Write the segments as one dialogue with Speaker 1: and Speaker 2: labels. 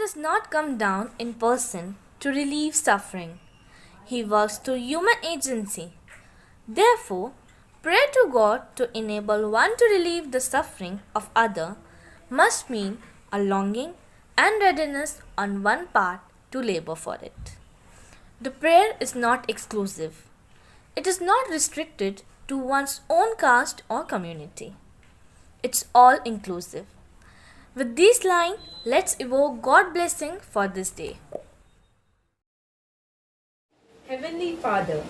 Speaker 1: does not come down in person to relieve suffering. He works through human agency. Therefore, prayer to God to enable one to relieve the suffering of other must mean a longing and readiness on one part to labor for it. The prayer is not exclusive. It is not restricted to one's own caste or community. It's all inclusive. With these lines, let's evoke God blessing for this day.
Speaker 2: Heavenly Father,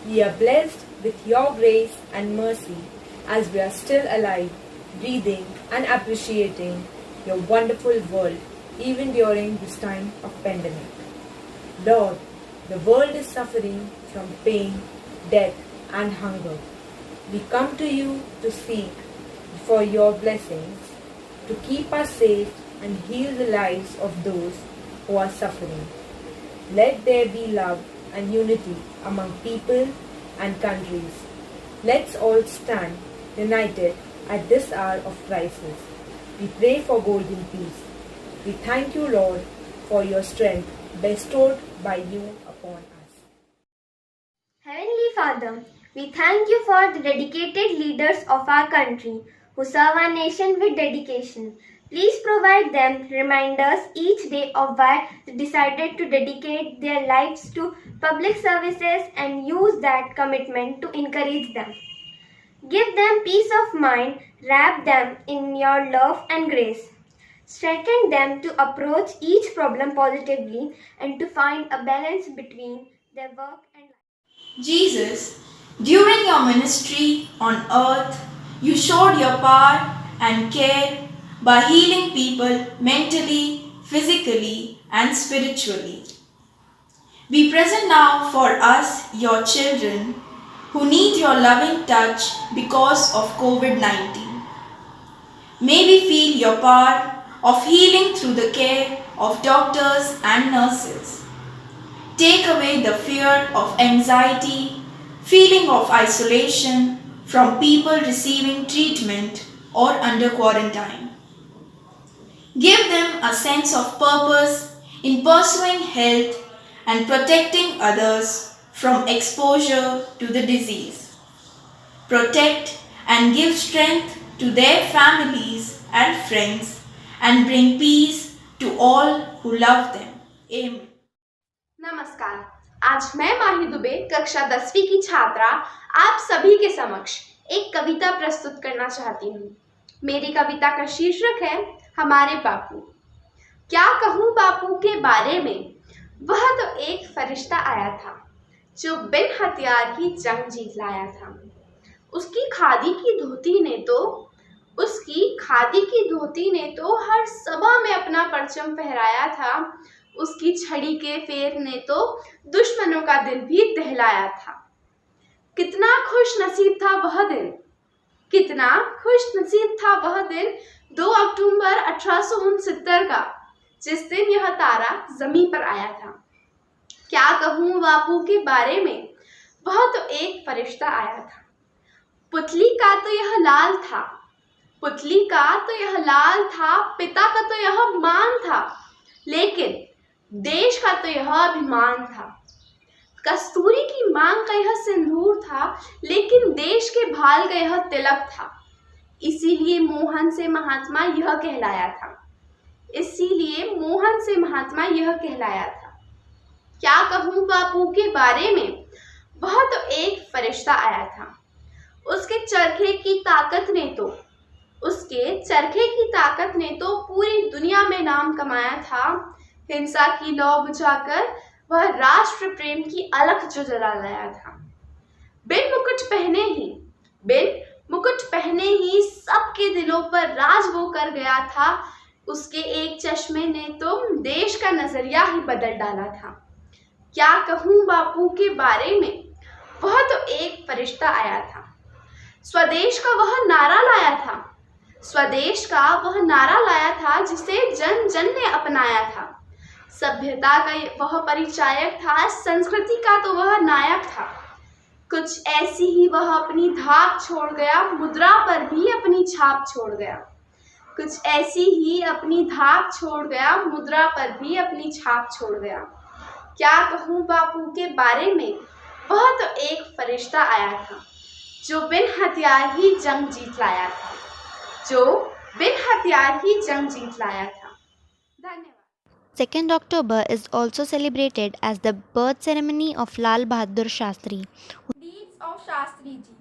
Speaker 2: we are blessed with your grace and mercy as we are still alive, breathing and appreciating your wonderful world even during this time of pandemic. Lord, the world is suffering from pain, death and hunger. We come to you to seek for your blessings to keep us safe and heal the lives of those who are suffering. Let there be love and unity among people and countries. Let's all stand united at this hour of crisis. We pray for golden peace. We thank you, Lord, for your strength bestowed by you upon us.
Speaker 3: Heavenly Father, we thank you for the dedicated leaders of our country who serve our nation with dedication. Please provide them reminders each day of why they decided to dedicate their lives to public services and use that commitment to encourage them. Give them peace of mind, wrap them in your love and grace. Strengthen them to approach each problem positively and to find a balance between their work and life.
Speaker 4: Jesus, during your ministry on earth, you showed your power and care by healing people mentally, physically, and spiritually. Be present now for us, your children, who need your loving touch because of COVID-19. May we feel your power of healing through the care of doctors and nurses. Take away the fear of anxiety, feeling of isolation from people receiving treatment or under quarantine. Give them a sense of purpose in pursuing health and protecting others from exposure to the disease. Protect and give strength to their families and friends and bring peace to all who love them. Amen.
Speaker 5: नमस्कार। आज मैं माही दुबे कक्षा 10वीं की छात्रा आप सभी के समक्ष एक कविता प्रस्तुत करना चाहती हूँ। मेरी कविता का शीर्षक है हमारे बापू। क्या कहूँ बापू के बारे में, वह तो एक फरिश्ता आया था जो बिन हथियार ही जंग जीत लाया था। उसकी खादी की धोती ने तो हर सभा में अपना परचम फहराया था। उसकी छड़ी के फेर ने तो दुश्मनों का दिल भी दहलाया था। कितना खुश नसीब था वह दिन 2 अक्टूबर 1869 का, जिस दिन यह तारा जमीन पर आया था। क्या कहूँ बापू के बारे में, वह तो एक फरिश्ता आया था। पुतली का तो यह लाल था, पिता का तो यह मान था, लेकिन देश का तो यह अभिमान था। कस्तूरी की मांग का यह सिंदूर था, लेकिन देश के भाल का यह तिलक था। इसीलिए मोहन से महात्मा यह कहलाया था। क्या कहूँ बापू के बारे में, वह तो एक फरिश्ता आया था। उसके चरखे की ताकत ने तो पूरी दुनिया में नाम कमाया था। हिंसा की लौ बुझाकर वह राष्ट्र प्रेम की अलख जो जला लाया था। बिन मुकुट पहने ही सबके दिलों पर राज वो कर गया था। उसके एक चश्मे ने तो देश का नजरिया ही बदल डाला था। क्या कहूँ बापू के बारे में, वह तो एक फरिश्ता आया था। स्वदेश का वह नारा लाया था जिसे जन जन ने अपनाया था। सभ्यता का वह परिचायक था, संस्कृति का तो वह नायक था। कुछ ऐसी ही वह अपनी धाक छोड़ गया, मुद्रा पर भी अपनी छाप छोड़ गया। कुछ ऐसी ही अपनी धाक छोड़ गया, मुद्रा पर भी अपनी छाप छोड़ गया। क्या कहूँ बापू के बारे में, वह तो एक फरिश्ता आया था जो बिन हथियार ही जंग जीत लाया था, धन्यवाद।
Speaker 6: 2nd October is also celebrated as the birth ceremony of Lal Bahadur Shastri.
Speaker 7: Deeds of Shastri Ji.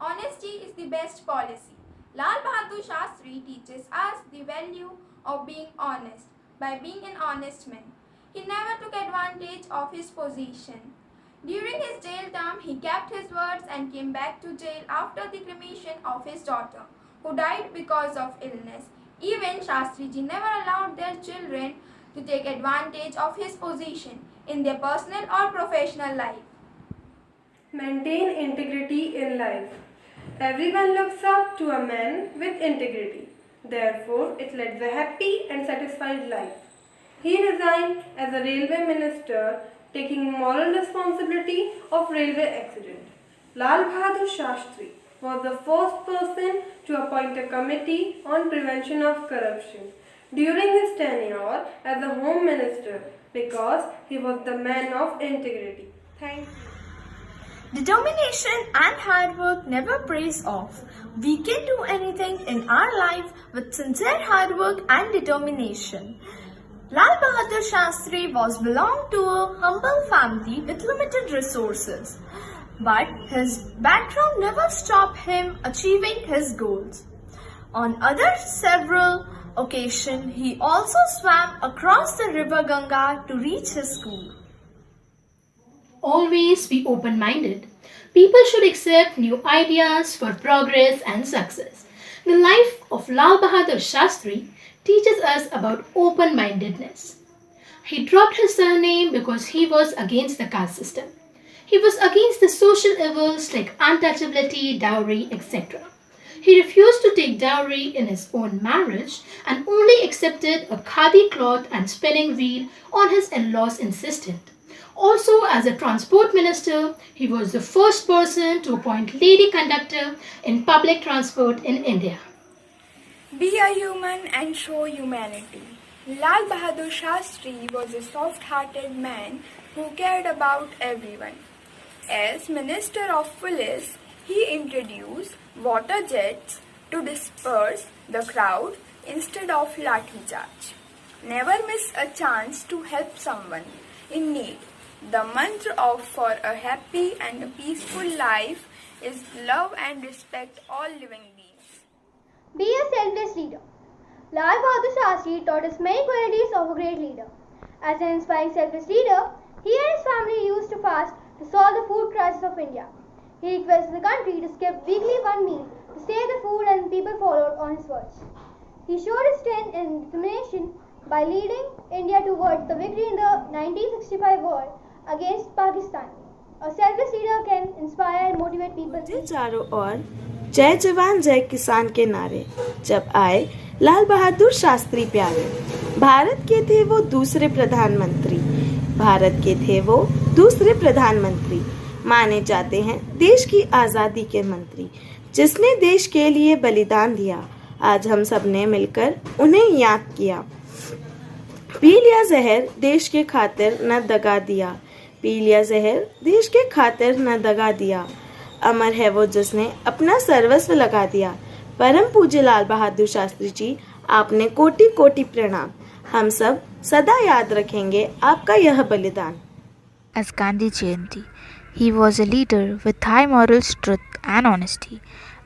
Speaker 7: Honesty is the best policy. Lal Bahadur Shastri teaches us the value of being honest by being an honest man. He never took advantage of his position. During his jail term, he kept his words and came back to jail after the cremation of his daughter, who died because of illness. Even Shastri Ji never allowed their children to take advantage of his position in their personal or professional life.
Speaker 2: Maintain integrity in life. Everyone looks up to a man with integrity. Therefore, it leads a happy and satisfied life. He resigned as a railway minister, taking moral responsibility of railway accident. Lal Bahadur Shastri was the first person to appoint a committee on prevention of corruption during his tenure as a home minister because he was the man of integrity. Thank you.
Speaker 1: Determination and hard work never pays off. We can do anything in our life with sincere hard work and determination. Lal Bahadur Shastri was belonged to a humble family with limited resources, but his background never stopped him achieving his goals. On other several occasions, he also swam across the river Ganga to reach his school.
Speaker 8: Always be open-minded. People should accept new ideas for progress and success. The life of Lal Bahadur Shastri teaches us about open-mindedness. He dropped his surname because he was against the caste system. He was against the social evils like untouchability, dowry, etc. He refused to take dowry in his own marriage and only accepted a khadi cloth and spinning wheel on his in-laws' insistence. Also, as a transport minister, he was the first person to appoint lady conductor in public transport in India.
Speaker 9: Be a human and show humanity. Lal Bahadur Shastri was a soft-hearted man who cared about everyone. As Minister of Police, he introduced water jets to disperse the crowd instead of lathi charge. Never miss a chance to help someone in need. The mantra for a happy and a peaceful life is love and respect all living beings.
Speaker 3: Be a selfless leader. Lal Bahadur Shastri taught us many qualities of a great leader. As an inspiring selfless leader, he and his family used to fast to solve the food crisis of India. He requested the country to skip weekly one meal to save the food, and people followed on his words. He showed his strength and determination by leading India towards the victory in the 1965 war against Pakistan. A selfless leader can inspire and motivate people.
Speaker 10: मुझे चारों ओर जय जवान जय किसान के नारे जब आए लाल बहादुर शास्त्री प्यारे। भारत के थे वो दूसरे प्रधानमंत्री माने जाते हैं देश की आज़ादी के मंत्री, जिसने देश के लिए बलिदान दिया। आज हम सब ने मिलकर उन्हें याद किया। पी लिया जहर देश के खातिर न दगा दिया, पी लिया जहर देश के खातिर न दगा दिया। अमर है वो जिसने अपना सर्वस्व लगा दिया। परम पूज्य लाल बहादुर शास्त्री जी, आपने कोटि कोटि प्रणाम। हम सब सदा याद रखेंगे आपका यह बलिदान।
Speaker 6: As Gandhi Jayanti, he was a leader with high morals, truth and honesty,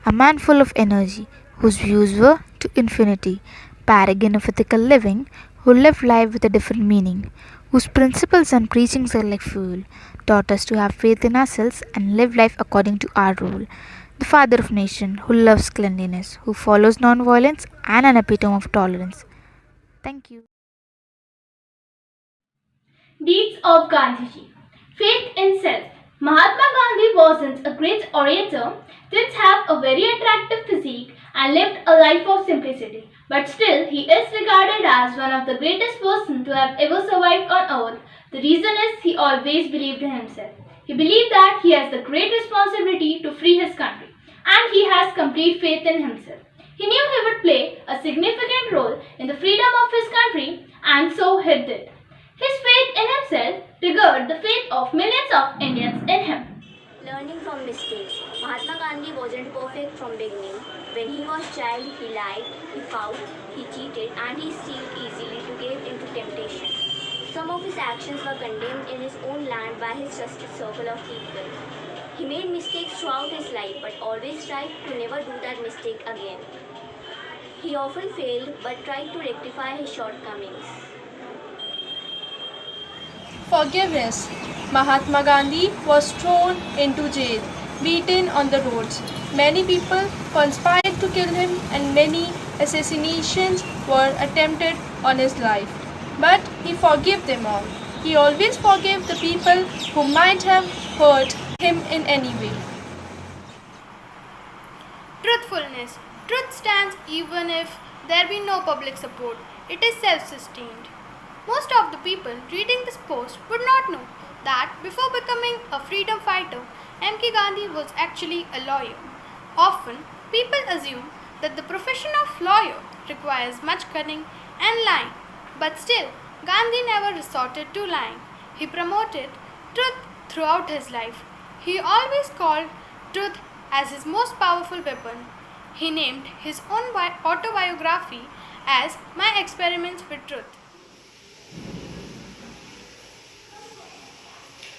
Speaker 6: a man full of energy, whose views were to infinity, paragon of ethical living, who lived life with a different meaning, whose principles and preachings are like fuel, taught us to have faith in ourselves and live life according to our rule. The father of nation, who loves cleanliness, who follows non-violence and an epitome of tolerance. Thank you.
Speaker 11: Deeds of Gandhiji. Faith in self. Mahatma Gandhi wasn't a great orator, didn't have a very attractive physique, and lived a life of simplicity. But still, he is regarded as one of the greatest persons to have ever survived on earth. The reason is he always believed in himself. He believed that he has the great responsibility to free his country, and he has complete faith in himself. He knew he would play a significant role in the freedom of his country, and so he did. His faith in himself triggered the faith of millions of Indians in him.
Speaker 3: Learning from mistakes. Mahatma Gandhi wasn't perfect from beginning. When he was child, he lied, he fought, he cheated, and he stealed easily to give into temptation. Some of his actions were condemned in his own land by his trusted circle of people. He made mistakes throughout his life, but always tried to never do that mistake again. He often failed, but tried to rectify his shortcomings.
Speaker 2: Forgiveness. Mahatma Gandhi was thrown into jail, beaten on the roads. Many people conspired to kill him, and many assassinations were attempted on his life. But he forgave them all. He always forgave the people who might have hurt him in any way.
Speaker 9: Truthfulness. Truth stands even if there be no public support. It is self-sustained. Most of the people reading this post would not know that before becoming a freedom fighter, M.K. Gandhi was actually a lawyer. Often, people assume that the profession of lawyer requires much cunning and lying, but still, Gandhi never resorted to lying. He promoted truth throughout his life. He always called truth as his most powerful weapon. He named his own autobiography as My Experiments with Truth.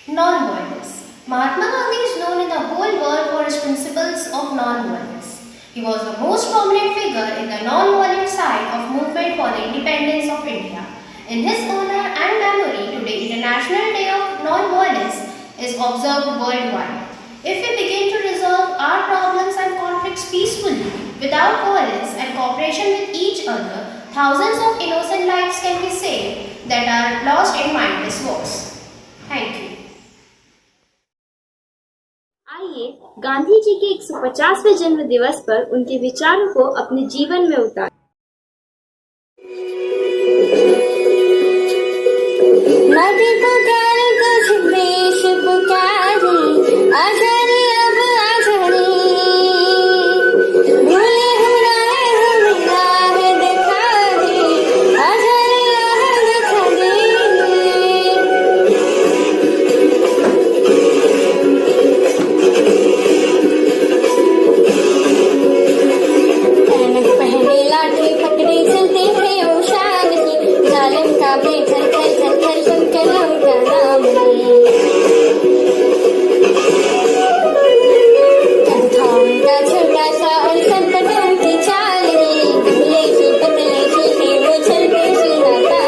Speaker 12: Non-violence. Mahatma Gandhi is known in the whole world for his principles of non-violence. He was the most prominent figure in the non-violent side of movement for the independence of India. In his honor and memory, today International Day of Non-Violence is observed worldwide. If we begin to resolve our problems and conflicts peacefully, without violence and cooperation with each other, thousands of innocent lives can be saved that are lost in mindless wars. Thank you.
Speaker 3: आइए गांधी जी के 150वें जन्म दिवस पर उनके विचारों को अपने जीवन में उतारें। नदी पुकारे कुछ देश पुकारे आजादी अब आजादी भूले हो रहे हम राह दिखा दे आजादी राह दिखा दे पहने लाठी पकड़े चलते थे ओ शान की जालिम का बेघर घर घर घर सुनकर उनका नाम कंधा उनका छोटा सा और संपटों की चाल दुबले से पतले से थे वो चलते सुनाता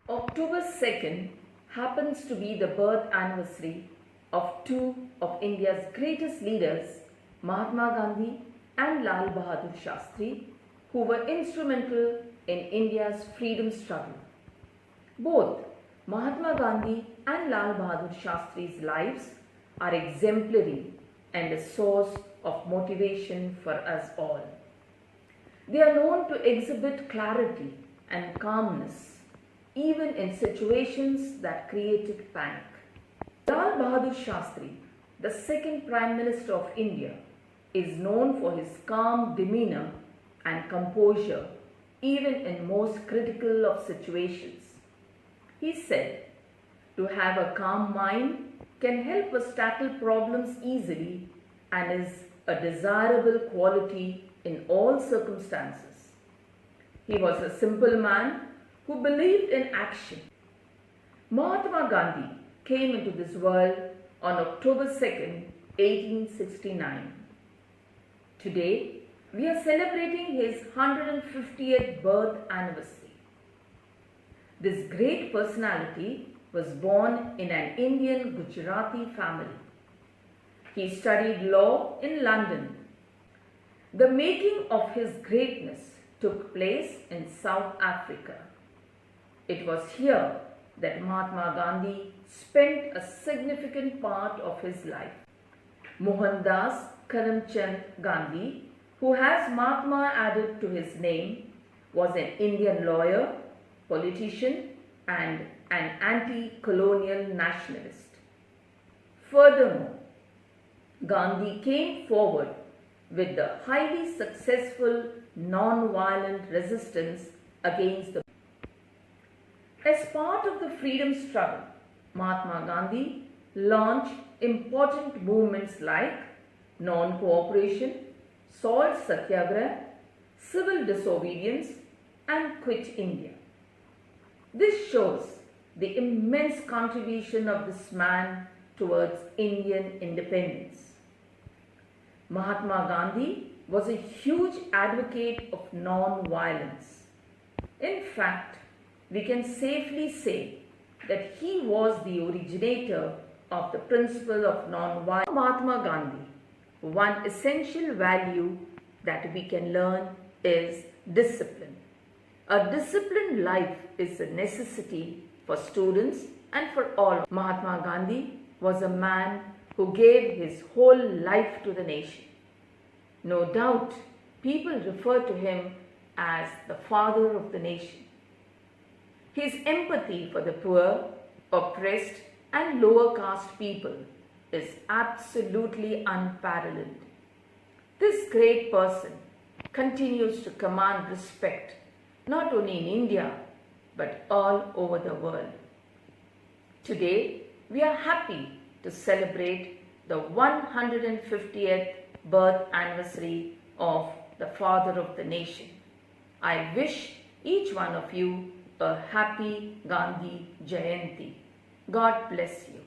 Speaker 13: October 2nd happens to be the birth anniversary of two of India's greatest leaders, Mahatma Gandhi and Lal Bahadur Shastri, who were instrumental in India's freedom struggle. Both Mahatma Gandhi and Lal Bahadur Shastri's lives are exemplary and a source of motivation for us all. They are known to exhibit clarity and calmness even in situations that created panic. Lal Bahadur Shastri, the second Prime Minister of India, is known for his calm demeanor and composure even in most critical of situations. He said, "To have a calm mind can help us tackle problems easily and is a desirable quality in all circumstances. He was a simple man who believed in action. Mahatma Gandhi came into this world on October 2nd, 1869. Today, we are celebrating his 150th birth anniversary. This great personality was born in an Indian Gujarati family. He studied law in London. The making of his greatness took place in South Africa. It was here that Mahatma Gandhi spent a significant part of his life. Mohandas Karamchand Gandhi, who has Mahatma added to his name, was an Indian lawyer, politician, and an anti-colonial nationalist. Furthermore, Gandhi came forward with the highly successful non-violent resistance against the. As part of the freedom struggle, Mahatma Gandhi launched important movements like non-cooperation, salt satyagraha, civil disobedience, and Quit India. This shows the immense contribution of this man towards Indian independence. Mahatma Gandhi was a huge advocate of non-violence. In fact, we can safely say that he was the originator of the principle of non-violence. Mahatma Gandhi, one essential value that we can learn is discipline. A disciplined life is a necessity for students and for all. Mahatma Gandhi was a man who gave his whole life to the nation. No doubt, people refer to him as the father of the nation. His empathy for the poor, oppressed, and lower caste people is absolutely unparalleled. This great person continues to command respect not only in India but all over the world. Today, we are happy to celebrate the 150th birth anniversary of the father of the nation. I wish each one of you a happy Gandhi Jayanti. God bless you.